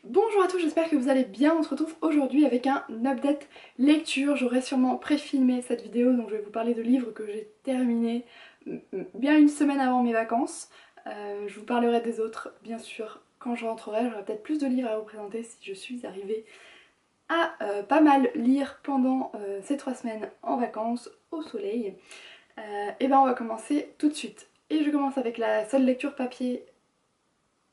Bonjour à tous, j'espère que vous allez bien. On se retrouve aujourd'hui avec un update lecture. J'aurais sûrement pré-filmé cette vidéo, donc je vais vous parler de livres que j'ai terminés bien une semaine avant mes vacances. Je vous parlerai des autres, bien sûr, quand je rentrerai. J'aurai peut-être plus de livres à vous présenter si je suis arrivée à pas mal lire pendant ces 3 semaines en vacances au soleil. Et ben on va commencer tout de suite. Et je commence avec la seule lecture papier.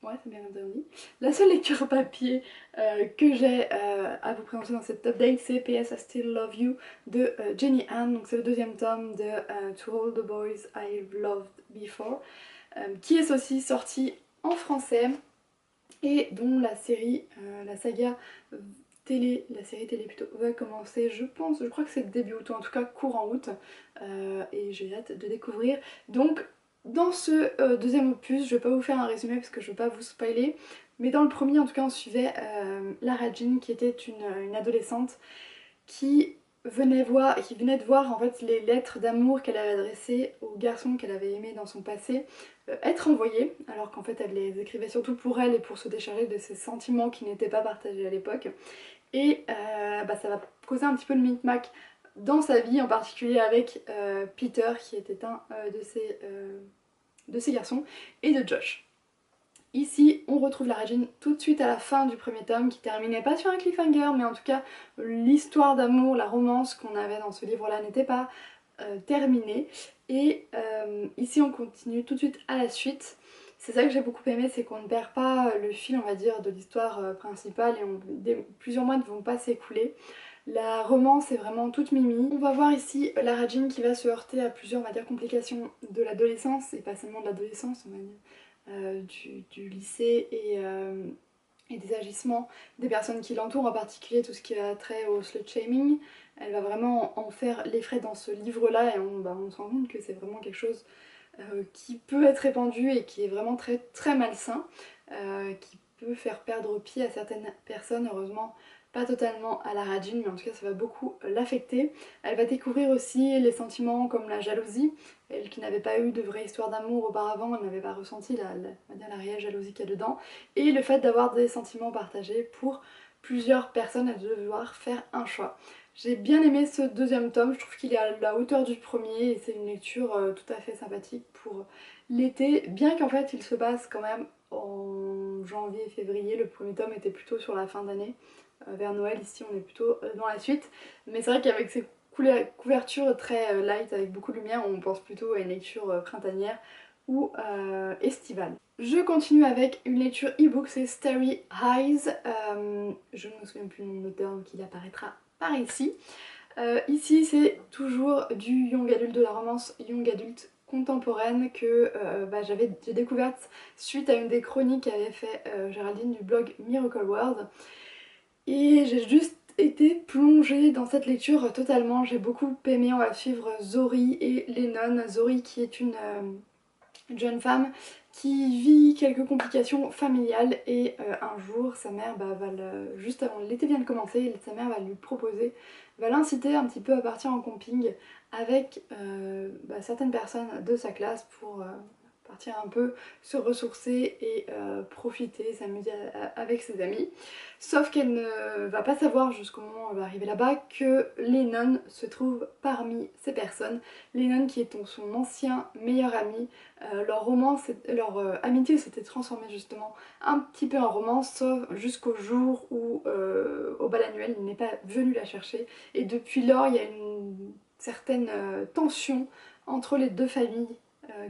Ouais, c'est bien dit. La seule lecture papier que j'ai à vous présenter dans cette update, c'est PS I Still Love You de Jenny Han. Donc c'est le deuxième tome de To All the Boys I've Loved Before, qui est aussi sorti en français et dont la série, la saga la série télé plutôt, va commencer, je pense, je crois que c'est début août, ou en tout cas courant août, et j'ai hâte de découvrir. Donc dans ce deuxième opus, je vais pas vous faire un résumé parce que je veux pas vous spoiler, mais dans le premier en tout cas on suivait Lara Jean qui était une adolescente qui qui venait de voir en fait les lettres d'amour qu'elle avait adressées aux garçons qu'elle avait aimés dans son passé être envoyées, alors qu'en fait elle les écrivait surtout pour elle et pour se décharger de ses sentiments qui n'étaient pas partagés à l'époque. Et ça va causer un petit peu le micmac dans sa vie, en particulier avec Peter qui était un de ses garçons, et de Josh. Ici, on retrouve la Jean tout de suite à la fin du premier tome, qui terminait pas sur un cliffhanger, mais en tout cas, l'histoire d'amour, la romance qu'on avait dans ce livre-là n'était pas terminée. Et ici, on continue tout de suite à la suite. C'est ça que j'ai beaucoup aimé, c'est qu'on ne perd pas le fil, on va dire, de l'histoire principale et plusieurs mois ne vont pas s'écouler. La romance est vraiment toute mimi. On va voir ici Lara Jean qui va se heurter à plusieurs, on va dire, complications de l'adolescence, et pas seulement de l'adolescence, on va dire, du lycée et des agissements des personnes qui l'entourent, en particulier tout ce qui a trait au slut shaming. Elle va vraiment en faire les frais dans ce livre-là et on se rend compte que c'est vraiment quelque chose qui peut être répandu et qui est vraiment très, très malsain, qui peut faire perdre pied à certaines personnes, heureusement pas totalement à la Jean, mais en tout cas ça va beaucoup l'affecter. Elle va découvrir aussi les sentiments comme la jalousie, elle qui n'avait pas eu de vraie histoire d'amour auparavant, elle n'avait pas ressenti on va dire la réelle jalousie qu'il y a dedans, et le fait d'avoir des sentiments partagés pour plusieurs personnes, elle va devoir faire un choix. J'ai bien aimé ce deuxième tome, je trouve qu'il est à la hauteur du premier et c'est une lecture tout à fait sympathique pour l'été, bien qu'en fait il se passe quand même en janvier, février. Le premier tome était plutôt sur la fin d'année, vers Noël. Ici on est plutôt dans la suite, mais c'est vrai qu'avec ces couvertures très light avec beaucoup de lumière, on pense plutôt à une lecture printanière ou estivale. Je continue avec une lecture e-book, c'est Starry Eyes. Je ne me souviens plus du nom de l'auteur, donc il apparaîtra par ici. Ici c'est toujours du young adult, de la romance young adult contemporaine que j'ai découverte suite à une des chroniques qu'avait fait Géraldine du blog Miracle World. Et j'ai juste été plongée dans cette lecture totalement. J'ai beaucoup aimé. On va suivre Zori et Lennon. Zori qui est une jeune femme qui vit quelques complications familiales et un jour sa mère juste avant l'été vient de commencer, sa mère va lui proposer, va l'inciter un petit peu à partir en camping avec certaines personnes de sa classe pour partir un peu se ressourcer et profiter, s'amuser avec ses amis. Sauf qu'elle ne va pas savoir jusqu'au moment où elle va arriver là-bas que Lennon se trouve parmi ces personnes. Lennon qui est son ancien meilleur ami. Leur amitié s'était transformée justement un petit peu en romance, sauf jusqu'au jour où au bal annuel il n'est pas venu la chercher. Et depuis lors il y a une certaine tension entre les deux familles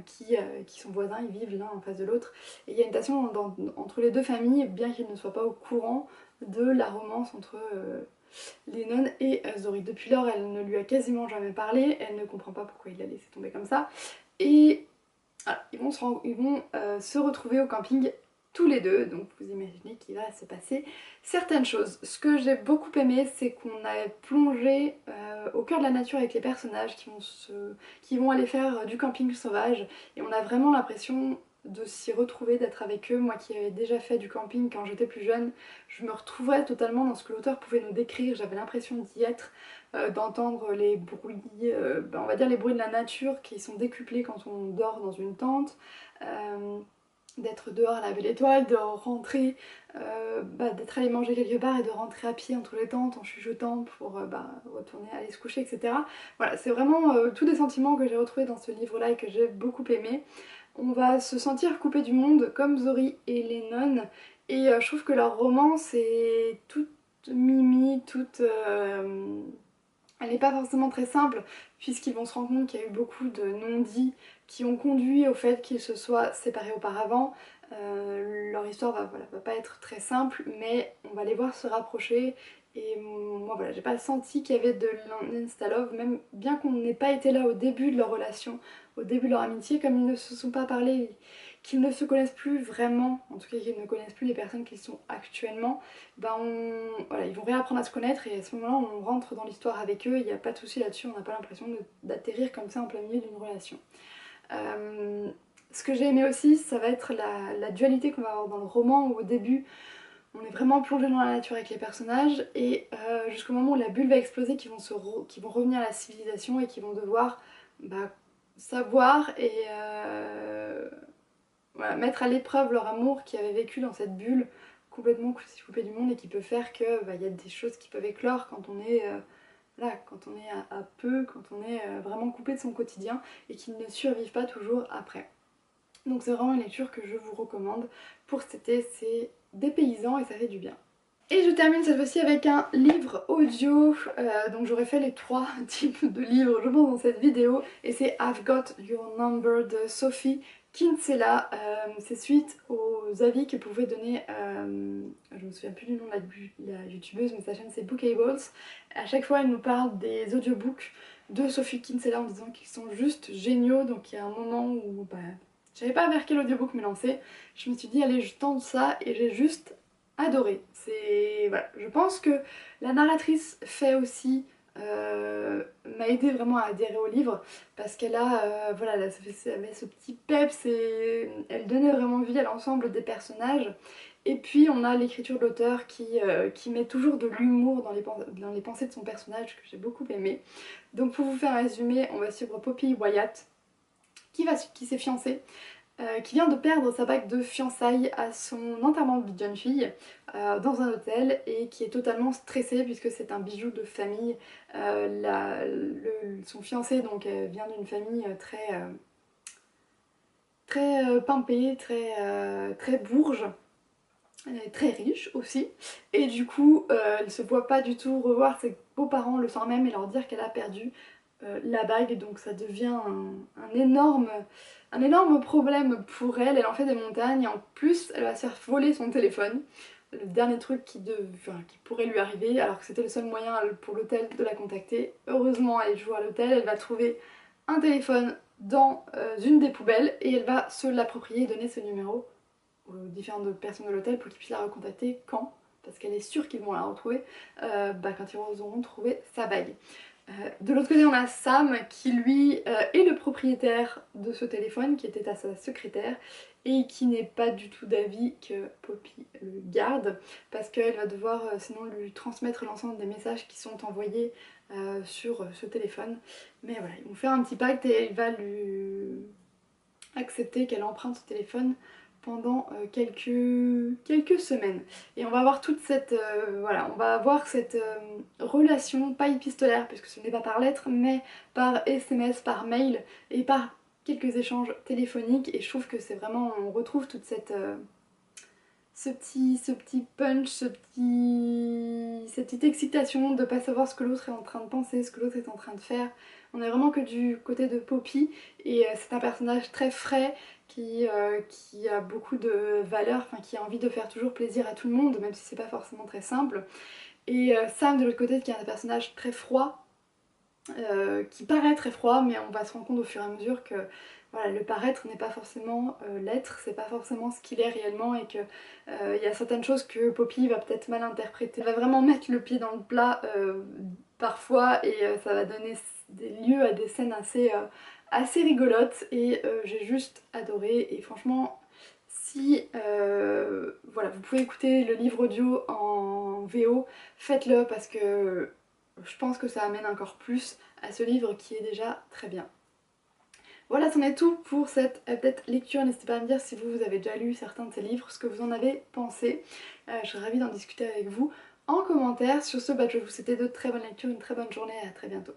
qui sont voisins, ils vivent l'un en face de l'autre. Et il y a une tension entre les deux familles, bien qu'ils ne soient pas au courant de la romance entre Lennon et Zori. Depuis lors, elle ne lui a quasiment jamais parlé, elle ne comprend pas pourquoi il l'a laissé tomber comme ça. Et voilà, ils vont se retrouver au camping tous les deux, donc vous imaginez qu'il va se passer certaines choses. Ce que j'ai beaucoup aimé, c'est qu'on a plongé au cœur de la nature avec les personnages qui vont aller faire du camping sauvage, et on a vraiment l'impression de s'y retrouver, d'être avec eux. Moi qui avais déjà fait du camping quand j'étais plus jeune, je me retrouvais totalement dans ce que l'auteur pouvait nous décrire, j'avais l'impression d'y être, d'entendre les bruits, on va dire les bruits de la nature qui sont décuplés quand on dort dans une tente. d'être dehors à la belle étoile, de rentrer, d'être allé manger quelque part et de rentrer à pied entre les tentes en chuchotant pour retourner aller se coucher, etc. Voilà, c'est vraiment tous des sentiments que j'ai retrouvés dans ce livre-là et que j'ai beaucoup aimé. On va se sentir coupé du monde comme Zori et Lennon, et je trouve que leur romance est toute mimi, toute... elle n'est pas forcément très simple, puisqu'ils vont se rendre compte qu'il y a eu beaucoup de non-dits qui ont conduit au fait qu'ils se soient séparés auparavant. Leur histoire va pas être très simple, mais on va les voir se rapprocher. Et moi voilà, j'ai pas senti qu'il y avait de l'insta-love, même bien qu'on n'ait pas été là au début de leur relation, au début de leur amitié, comme ils ne se sont pas parlé, qu'ils ne se connaissent plus vraiment, en tout cas qu'ils ne connaissent plus les personnes qu'ils sont actuellement, voilà, ils vont réapprendre à se connaître et à ce moment-là on rentre dans l'histoire avec eux, il n'y a pas de souci là-dessus, on n'a pas l'impression d'atterrir comme ça en plein milieu d'une relation. Ce que j'ai aimé aussi, ça va être la dualité qu'on va avoir dans le roman où au début on est vraiment plongé dans la nature avec les personnages et jusqu'au moment où la bulle va exploser, qu'ils vont revenir à la civilisation et qu'ils vont devoir savoir et voilà, mettre à l'épreuve leur amour qui avait vécu dans cette bulle complètement coupée du monde et qui peut faire que y a des choses qui peuvent éclore quand on est quand on est à peu, quand on est vraiment coupé de son quotidien et qui ne survivent pas toujours après. Donc c'est vraiment une lecture que je vous recommande pour cet été, c'est dépaysant et ça fait du bien. Et je termine cette fois-ci avec un livre audio, donc j'aurais fait les 3 types de livres je pense dans cette vidéo, et c'est I've Got Your Number de Sophie Kinsella. C'est suite aux avis que pouvait donner, je me souviens plus du nom de la youtubeuse, mais sa chaîne c'est Bookables. À chaque fois elle nous parle des audiobooks de Sophie Kinsella en disant qu'ils sont juste géniaux, donc il y a un moment où je savais pas vers quel audiobook me lancer, je me suis dit allez je tente ça et j'ai juste adoré. Voilà. Je pense que la narratrice fait aussi m'a aidé vraiment à adhérer au livre parce qu'elle a voilà, elle avait ce petit peps et elle donnait vraiment vie à l'ensemble des personnages. Et puis on a l'écriture de l'auteur qui met toujours de l'humour dans les pensées de son personnage que j'ai beaucoup aimé. Donc pour vous faire un résumé, on va suivre Poppy Wyatt qui s'est fiancée, qui vient de perdre sa bague de fiançailles à son enterrement de jeune fille dans un hôtel et qui est totalement stressée puisque c'est un bijou de famille. Son fiancé donc vient d'une famille très pimpée, très bourge. Elle est très riche aussi et du coup elle se voit pas du tout revoir ses beaux-parents le soir même et leur dire qu'elle a perdu la bague, donc ça devient un énorme problème pour elle. Elle en fait des montagnes et en plus elle va se faire voler son téléphone, le dernier truc qui pourrait lui arriver alors que c'était le seul moyen pour l'hôtel de la contacter. Heureusement elle est toujours à l'hôtel, elle va trouver un téléphone dans une des poubelles et elle va se l'approprier et donner ce numéro aux différentes personnes de l'hôtel pour qu'ils puissent la recontacter quand, parce qu'elle est sûre qu'ils vont la retrouver quand ils auront trouvé sa bague. De l'autre côté on a Sam qui lui est le propriétaire de ce téléphone qui était à sa secrétaire et qui n'est pas du tout d'avis que Poppy le garde parce qu'elle va devoir sinon lui transmettre l'ensemble des messages qui sont envoyés sur ce téléphone. Mais voilà, ils vont faire un petit pacte et il va lui accepter qu'elle emprunte ce téléphone pendant quelques semaines. Et on va avoir toute cette voilà, on va avoir cette relation, pas épistolaire puisque ce n'est pas par lettre, mais par SMS, par mail et par quelques échanges téléphoniques. Et je trouve que c'est vraiment, on retrouve toute cette ce petit punch, cette petite excitation de pas savoir ce que l'autre est en train de penser, ce que l'autre est en train de faire. On est vraiment que du côté de Poppy et c'est un personnage très frais qui a beaucoup de valeur, enfin qui a envie de faire toujours plaisir à tout le monde, même si c'est pas forcément très simple. Et Sam de l'autre côté qui est un personnage très froid, qui paraît très froid, mais on va se rendre compte au fur et à mesure que voilà, le paraître n'est pas forcément l'être, c'est pas forcément ce qu'il est réellement et que y a certaines choses que Poppy va peut-être mal interpréter. Elle va vraiment mettre le pied dans le plat parfois et ça va donner des lieux à des scènes assez rigolotes et j'ai juste adoré et franchement si voilà, vous pouvez écouter le livre audio en VO, faites-le parce que je pense que ça amène encore plus à ce livre qui est déjà très bien. Voilà, c'en est tout pour cette update lecture. N'hésitez pas à me dire si vous avez déjà lu certains de ces livres, ce que vous en avez pensé. Je serais ravie d'en discuter avec vous en commentaire. Sur ce, je vais vous souhaiter de très bonnes lectures, une très bonne journée et à très bientôt.